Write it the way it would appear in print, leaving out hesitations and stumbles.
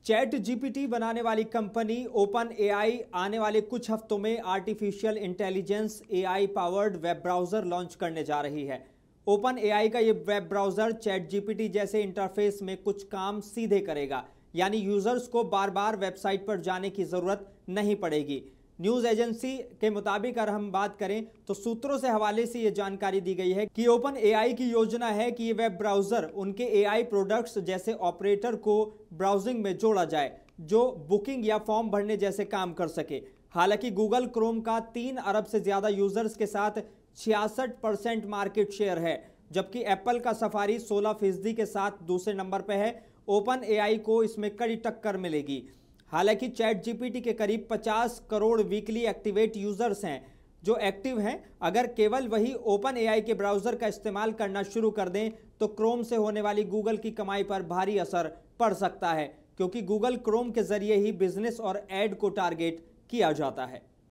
Chat GPT बनाने वाली company open AI आने वाले कुछ हफ्तों में artificial intelligence AI powered web browser launch करने जा रही है। ओपन एआई का ये वेब ब्राउजर चैट जीपीटी जैसे इंटरफेस में कुछ काम सीधे करेगा, यानी यूजर्स को बार बार वेबसाइट पर जाने की जरूरत नहीं पड़ेगी। न्यूज एजेंसी के मुताबिक अगर हम बात करें तो सूत्रों से हवाले से यह जानकारी दी गई है कि ओपन एआई की योजना है कि ये वेब ब्राउजर उनके एआई प्रोडक्ट्स जैसे ऑपरेटर को ब्राउजिंग में जोड़ा जाए, जो बुकिंग या फॉर्म भरने जैसे काम कर सके। हालांकि गूगल क्रोम का 3 अरब से ज्यादा यूजर्स के साथ 66% मार्केट शेयर है, जबकि एप्पल का सफारी 16% के साथ दूसरे नंबर पर है। ओपन एआई को इसमें कड़ी टक्कर मिलेगी। हालांकि चैट जीपीटी के करीब 50 करोड़ वीकली एक्टिवेट यूजर्स हैं जो एक्टिव हैं। अगर केवल वही ओपन एआई के ब्राउजर का इस्तेमाल करना शुरू कर दें तो क्रोम से होने वाली गूगल की कमाई पर भारी असर पड़ सकता है, क्योंकि गूगल क्रोम के जरिए ही बिजनेस और एड को टारगेट किया जाता है।